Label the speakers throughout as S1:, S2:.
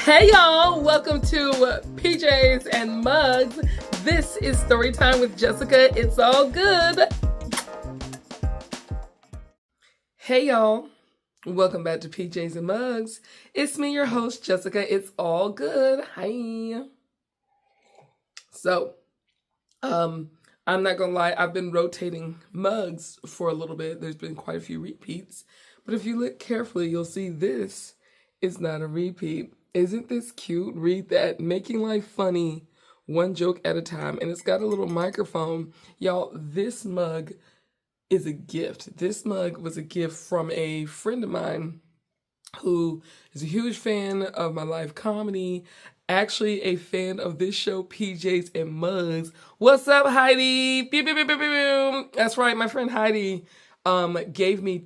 S1: Hey y'all, welcome to PJs and Mugs. This is story time with Jessica. It's all good. Hey y'all, welcome back to PJs and Mugs. It's me, your host, Jessica. It's all good. Hi. So, I'm not gonna lie, I've been rotating mugs for a little bit. There's been quite a few repeats, but if you look carefully, you'll see this is not a repeat. Isn't this cute? Read that. Making life funny, one joke at a time. And it's got a little microphone. Y'all, this mug is a gift. This mug was a gift from a friend of mine who is a huge fan of my live comedy. Actually, a fan of this show, PJs and Mugs. What's up, Heidi? Pew, pew, pew, pew, pew. That's right, my friend Heidi gave me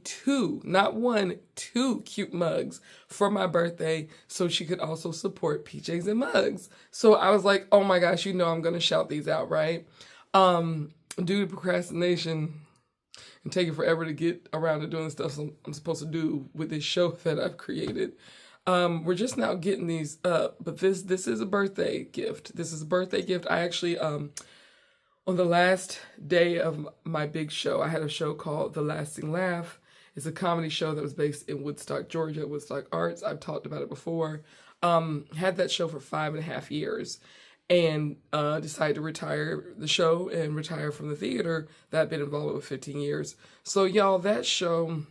S1: not one, two cute mugs for my birthday so she could also support PJs and Mugs. So I was like, oh my gosh, you know I'm going to shout these out, right? Due to procrastination and taking forever to get around to doing the stuff I'm supposed to do with this show that I've created, we're just now getting these up. But this is a birthday gift. This is a birthday gift. I actually on the last day of my big show, I had a show called The Lasting Laugh. It's a comedy show that was based in Woodstock, Georgia, Woodstock Arts. I've talked about it before. Had that show for 5.5 years and decided to retire the show and retire from the theater that I've been involved with 15 years. So y'all, that show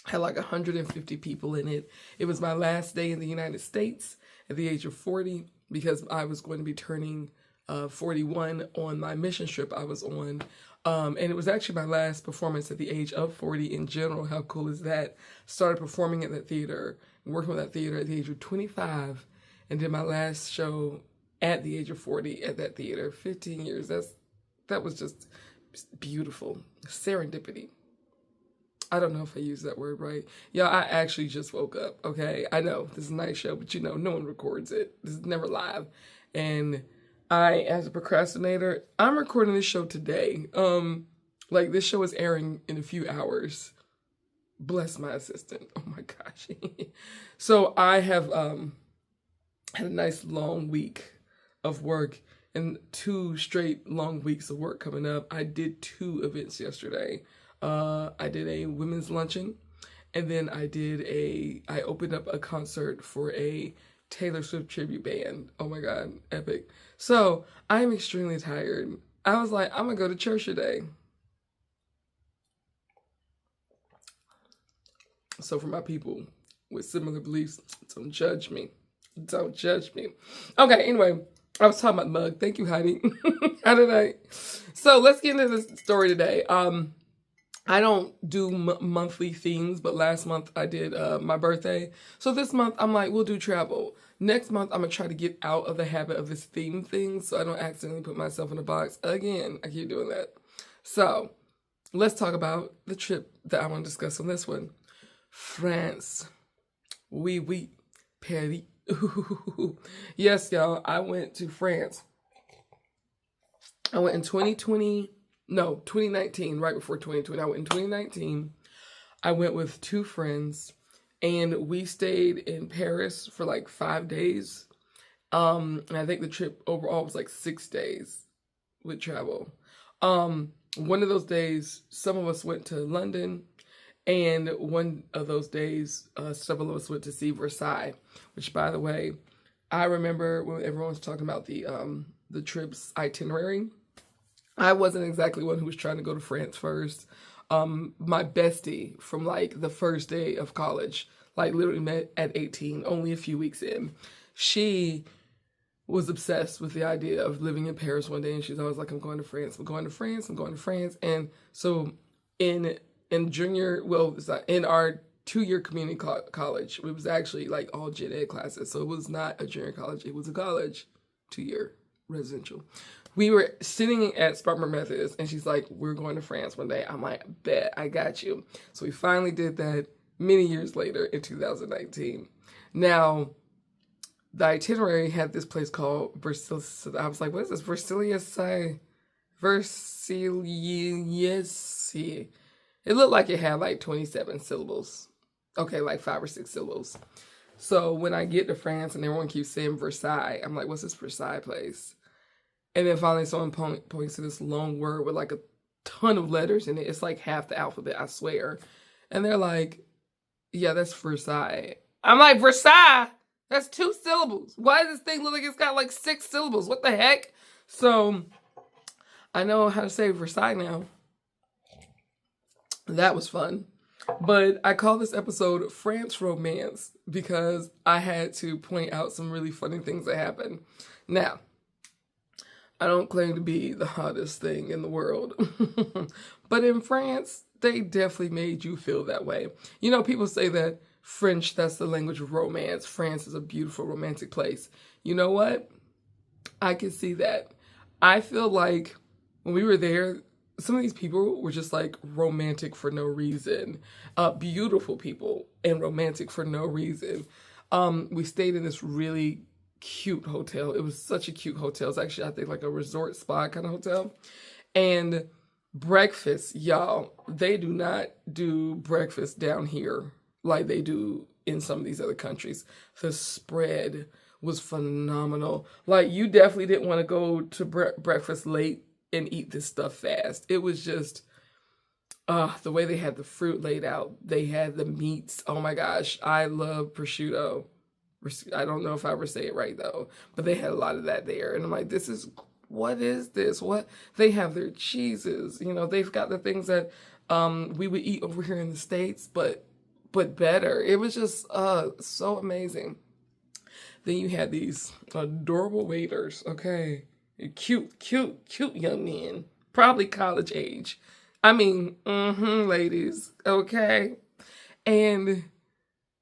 S1: had like 150 people in it. It was my last day in the United States at the age of 40 because I was going to be turning 41 on my mission trip I was on. And it was actually my last performance at the age of 40 in general. How cool is that? Started performing at that theater, working with that theater at the age of 25, and did my last show at the age of 40 at that theater. 15 years. That was just beautiful. Serendipity. I don't know if I use that word right. Yeah, I actually just woke up, okay? I know, this is a nice show, but no one records it. This is never live. And I, as a procrastinator, I'm recording this show today. Like this show is airing in a few hours. Bless my assistant. Oh my gosh. So I have had a nice long week of work and 2 straight long weeks of work coming up. I did 2 events yesterday. I did a women's luncheon, and then I opened up a concert for a Taylor Swift tribute band. Oh my God, epic. So I'm extremely tired. I was like, I'm gonna go to church today. So for my people with similar beliefs, don't judge me. Don't judge me. Okay, anyway, I was talking about mug. Thank you, Heidi. How did I? So let's get into this story today. I don't do monthly themes, but last month I did my birthday. So this month I'm like, we'll do travel. Next month I'm going to try to get out of the habit of this theme thing so I don't accidentally put myself in a box. Again, I keep doing that. So let's talk about the trip that I want to discuss on this one. France. Oui, Paris. Yes, y'all, I went to France. I went in 2019, right before 2020. I went in 2019. I went with 2 friends, and we stayed in Paris for like 5 days. And I think the trip overall was like 6 days with travel. One of those days, some of us went to London, and one of those days, several of us went to see Versailles, which, by the way, I remember when everyone was talking about the trip's itinerary. I wasn't exactly one who was trying to go to France first. My bestie from like the first day of college, like literally met at 18, only a few weeks in. She was obsessed with the idea of living in Paris one day, and she's always like, I'm going to France, I'm going to France, I'm going to France. And so in our 2-year community college, it was actually like all gen ed classes. So it was not a junior college, it was a college, 2-year residential. We were sitting at Spartanburg Methodist, and she's like, we're going to France one day. I'm like, bet, I got you. So we finally did that many years later in 2019. Now, the itinerary had this place called Versailles. I was like, what is this? Versailles. It looked like it had like 27 syllables. Okay, like 5 or 6 syllables. So when I get to France and everyone keeps saying Versailles, I'm like, what's this Versailles place? And then finally someone points to this long word with like a ton of letters in it. It's like half the alphabet, I swear. And they're like, yeah, that's Versailles. I'm like, Versailles? That's 2 syllables. Why does this thing look like it's got like 6 syllables? What the heck? So I know how to say Versailles now. That was fun. But I call this episode France Romance because I had to point out some really funny things that happened. Now, I don't claim to be the hottest thing in the world. But in France, they definitely made you feel that way. You know, people say that French, that's the language of romance. France is a beautiful romantic place. You know what? I can see that. I feel like when we were there, some of these people were just like romantic for no reason. Beautiful people and romantic for no reason. We stayed in this really cute hotel. It was such a cute hotel. It's actually, I think, like a resort spa kind of hotel. And breakfast, y'all, they do not do breakfast down here like they do in some of these other countries. The spread was phenomenal. Like, you definitely didn't want to go to breakfast late and eat this stuff fast. It was just, the way they had the fruit laid out. They had the meats. Oh my gosh, I love prosciutto. I don't know if I ever say it right though, but they had a lot of that there. And I'm like, what is this? What? They have their cheeses. You know, they've got the things that we would eat over here in the States, but better. It was just so amazing. Then you had these adorable waiters, okay? Cute young men, probably college age. I mean, ladies, okay? And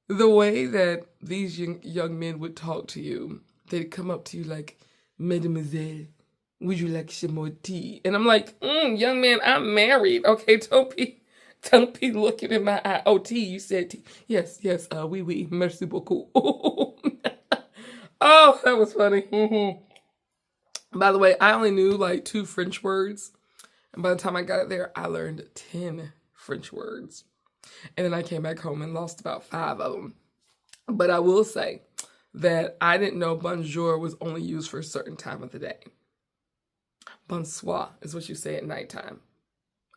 S1: the way that these young men would talk to you, they'd come up to you like, Mademoiselle, would you like some more tea? And I'm like, young man, I'm married, okay? Don't be looking in my eye. Oh, tea, you said tea. Yes, oui, merci beaucoup. Oh, that was funny. By the way, I only knew like 2 French words. And by the time I got there, I learned 10 French words. And then I came back home and lost about 5 of them. But I will say that I didn't know bonjour was only used for a certain time of the day. Bonsoir is what you say at nighttime,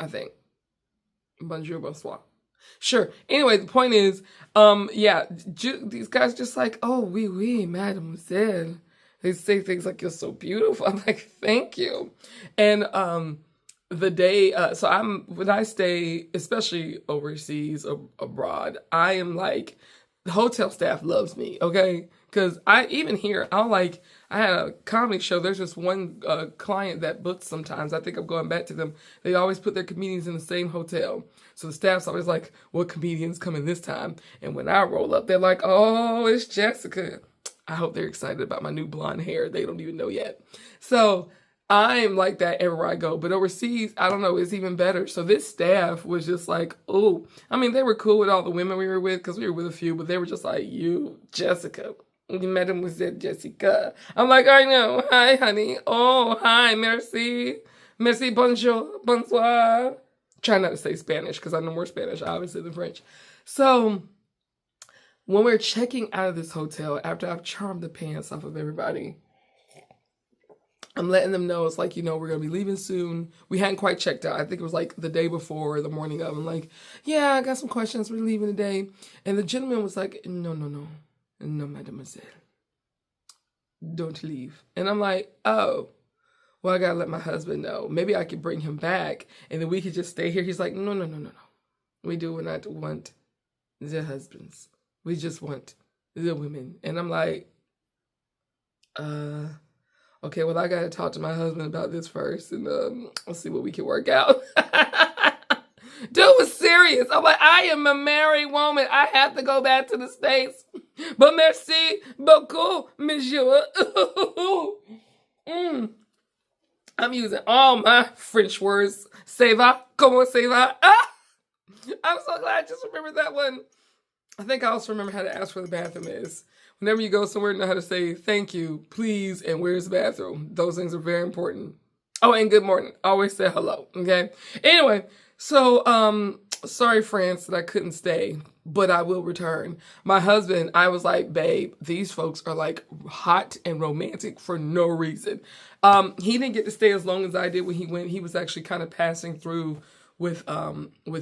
S1: I think. Bonjour, bonsoir. Sure. Anyway, the point is, these guys just like, oh, oui, mademoiselle. They say things like, you're so beautiful. I'm like, thank you. And the day, when I stay, especially overseas, abroad, I am like, the hotel staff loves me, okay? Because I had a comedy show. There's just one client that books sometimes. I think I'm going back to them. They always put their comedians in the same hotel. So the staff's always like, what comedian's coming this time? And when I roll up, they're like, oh, it's Jessica. I hope they're excited about my new blonde hair. They don't even know yet. So I'm like that everywhere I go. But overseas, I don't know, it's even better. So this staff was just like, oh, I mean, they were cool with all the women we were with because we were with a few, but they were just like, you, Jessica. Mademoiselle Jessica. I'm like, I know. Hi, honey. Oh, hi. Merci. Merci, bonjour, bonsoir. Try not to say Spanish because I know more Spanish, obviously, than French. So when we're checking out of this hotel, after I've charmed the pants off of everybody, I'm letting them know, it's like, we're going to be leaving soon. We hadn't quite checked out. I think it was like the day before or the morning of. I'm like, yeah, I got some questions. We're leaving today. And the gentleman was like, no, mademoiselle. Don't leave. And I'm like, oh, well, I got to let my husband know. Maybe I could bring him back and then we could just stay here. He's like, no. We do not want the husbands. We just want the women. And I'm like, okay, well, I got to talk to my husband about this first and let's see what we can work out. Dude was serious. I'm like, I am a married woman. I have to go back to the States. But merci beaucoup, monsieur. I'm using all my French words. Ça va? Comment ça va? Ah! I'm so glad I just remembered that one. I think I also remember how to ask where the bathroom is. Whenever you go somewhere, know how to say thank you, please, and where's the bathroom. Those things are very important. Oh, and good morning. Always say hello, okay? Anyway, so sorry, France, that I couldn't stay, but I will return. My husband, I was like, babe, these folks are like hot and romantic for no reason. He didn't get to stay as long as I did when he went. He was actually kind of passing through with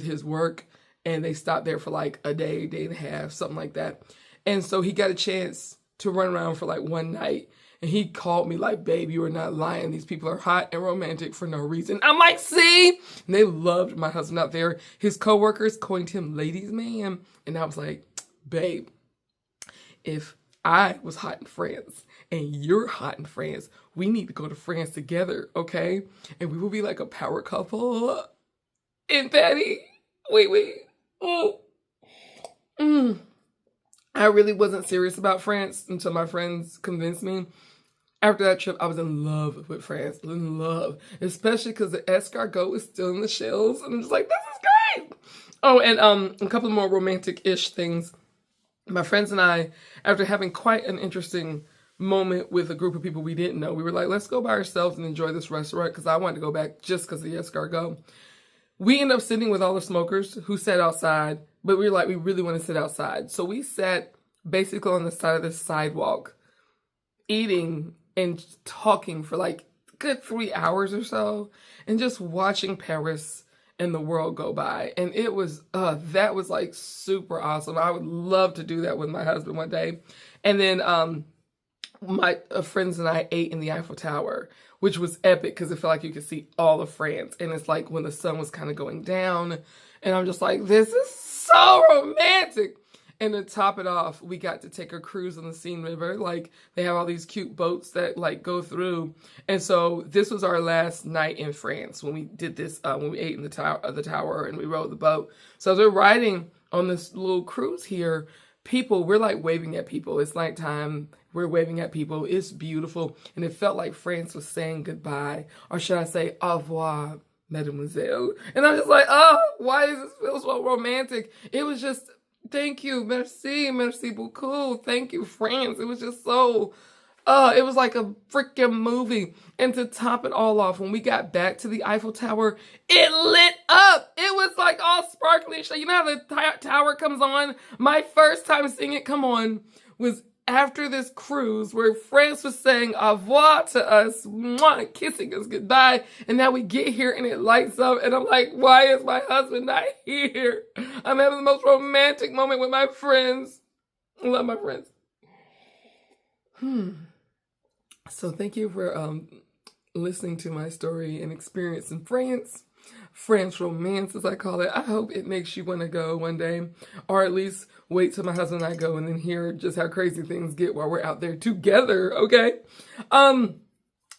S1: his work, and they stopped there for like a day and a half, something like that. And so he got a chance to run around for like one night. And he called me like, babe, you are not lying. These people are hot and romantic for no reason. I'm like, see? And they loved my husband out there. His coworkers coined him ladies' man. And I was like, babe, if I was hot in France and you're hot in France, we need to go to France together, okay? And we will be like a power couple. And Patty, wait. Oh. I really wasn't serious about France until my friends convinced me. After that trip, I was in love with France, in love, especially because the escargot is still in the shells, and I'm just like, this is great. Oh, and a couple more romantic-ish things. My friends and I, after having quite an interesting moment with a group of people we didn't know, we were like, let's go by ourselves and enjoy this restaurant, because I wanted to go back just because of the escargot. We ended up sitting with all the smokers who sat outside, but we were like, we really want to sit outside. So we sat basically on the side of the sidewalk, eating and talking for like a good 3 hours or so, and just watching Paris and the world go by. And it was, that was like super awesome. I would love to do that with my husband one day. And then my friends and I ate in the Eiffel Tower, which was epic because it felt like you could see all of France. And it's like when the sun was kind of going down, and I'm just like, this is so romantic. And to top it off, we got to take a cruise on the Seine River. Like, they have all these cute boats that like go through. And so this was our last night in France when we did this, when we ate in the tower and we rode the boat. So as we're riding on this little cruise here, we're like waving at people. It's nighttime. We're waving at people. It's beautiful. And it felt like France was saying goodbye. Or should I say, au revoir, mademoiselle. And I'm just like, oh, why does this feel so romantic? It was just, thank you, merci beaucoup, thank you, France. It was just so, it was like a freaking movie. And to top it all off, when we got back to the Eiffel Tower, it lit up. It was like all sparkly. You know how the tower comes on? My first time seeing it come on was after this cruise where France was saying au revoir to us, mwah, kissing us goodbye, and now we get here and it lights up, and I'm like, why is my husband not here? I'm having the most romantic moment with my friends. I love my friends. So thank you for listening to my story and experience in France. French romance, as I call it. I hope it makes you want to go one day, or at least wait till my husband and I go and then hear just how crazy things get while we're out there together, okay?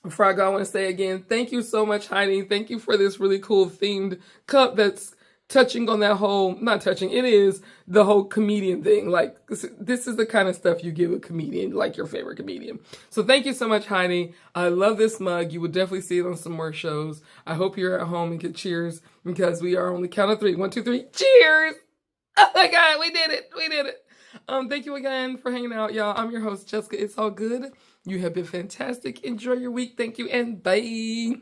S1: Before I go, I want to say again, thank you so much, Heidi. Thank you for this really cool themed cup that's touching on that whole, not touching, it is the whole comedian thing. Like, this is the kind of stuff you give a comedian, like your favorite comedian. So thank you so much, Heidi. I love this mug. You will definitely see it on some more shows. I hope you're at home and get cheers, because we are on the count of 3. 1, 2, 3. Cheers! Oh my God, we did it. We did it. Thank you again for hanging out, y'all. I'm your host, Jessica. It's all good. You have been fantastic. Enjoy your week. Thank you, and bye.